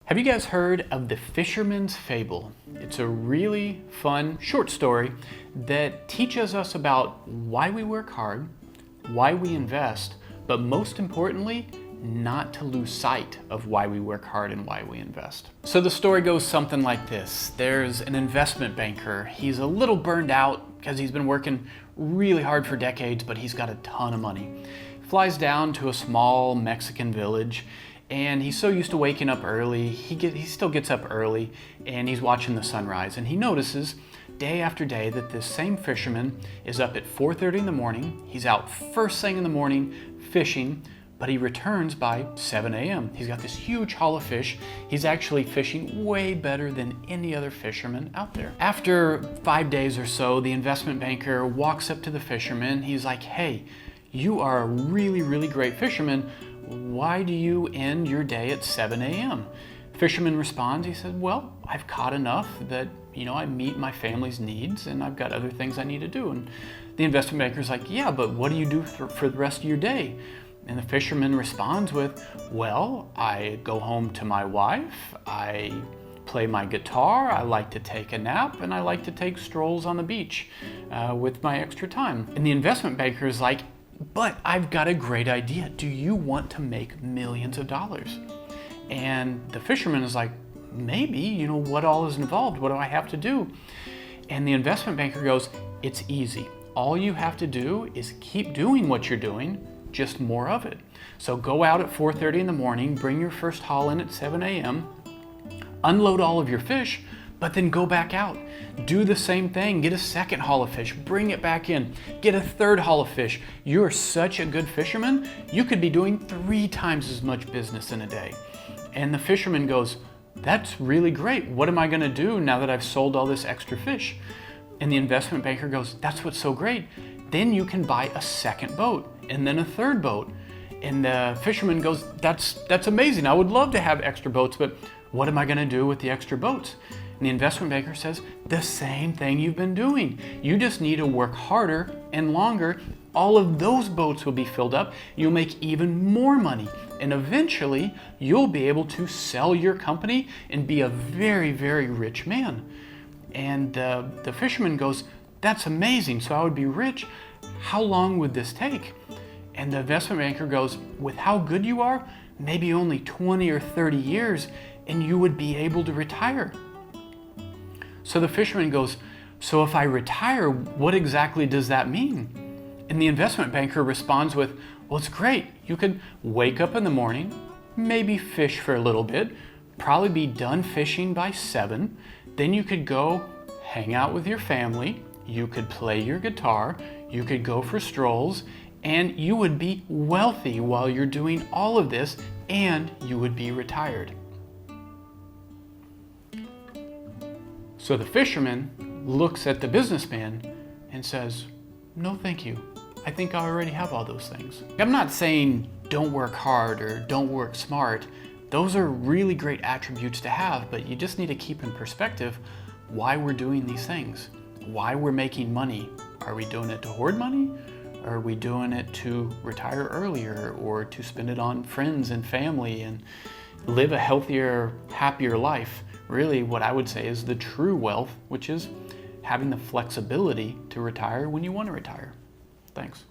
Have you guys heard of the Fisherman's Fable? It's a really fun short story that teaches us about why we work hard, why we invest, but most importantly, not to lose sight of why we work hard and why we invest. So the story goes something like this. There's an investment banker. He's a little burned out because he's been working really hard for decades, but he's got a ton of money. Flies down to a small Mexican village, and he's so used to waking up early, he still gets up early, and he's watching the sunrise, and he notices day after day that this same fisherman is up at 4:30 in the morning. He's out first thing in the morning fishing, but he returns by 7 a.m. He's got this huge haul of fish. He's actually fishing way better than any other fisherman out there. After 5 days or so, the investment banker walks up to the fisherman. He's like, "Hey, you are a really, really great fisherman. Why do you end your day at 7 a.m.? Fisherman responds, he said, "Well, I've caught enough that, I meet my family's needs and I've got other things I need to do." And the investment banker's like, "Yeah, but what do you do for the rest of your day?" And the fisherman responds with, "Well, I go home to my wife, I play my guitar, I like to take a nap, and I like to take strolls on the beach with my extra time." And the investment banker is like, "But I've got a great idea. Do you want to make millions of dollars?" And the fisherman is like, "Maybe, what all is involved? What do I have to do?" And the investment banker goes, "It's easy. All you have to do is keep doing what you're doing, just more of it. So go out at 4:30 in the morning, bring your first haul in at 7 a.m., unload all of your fish, but then go back out. Do the same thing, get a second haul of fish, bring it back in, get a third haul of fish. You're such a good fisherman, you could be doing 3 times as much business in a day." And the fisherman goes, "That's really great. What am I gonna do now that I've sold all this extra fish?" And the investment banker goes, "That's what's so great. Then you can buy a second boat and then a third boat." And the fisherman goes, That's amazing. I would love to have extra boats, but what am I gonna do with the extra boats?" And the investment banker says, "The same thing you've been doing. You just need to work harder and longer. All of those boats will be filled up. You'll make even more money. And eventually, you'll be able to sell your company and be a very, very rich man." And the fisherman goes, "That's amazing. So I would be rich. How long would this take?" And the investment banker goes, "With how good you are, maybe only 20 or 30 years, and you would be able to retire." So the fisherman goes, "So if I retire, what exactly does that mean?" And the investment banker responds with, "Well, it's great. You could wake up in the morning, maybe fish for a little bit, probably be done fishing by 7. Then you could go hang out with your family. You could play your guitar. You could go for strolls, and you would be wealthy while you're doing all of this, and you would be retired." So the fisherman looks at the businessman and says, "No, thank you. I think I already have all those things." I'm not saying don't work hard or don't work smart. Those are really great attributes to have, but you just need to keep in perspective why we're doing these things, why we're making money. Are we doing it to hoard money? Are we doing it to retire earlier or to spend it on friends and family and live a healthier, happier life? Really, what I would say is the true wealth, which is having the flexibility to retire when you want to retire. Thanks.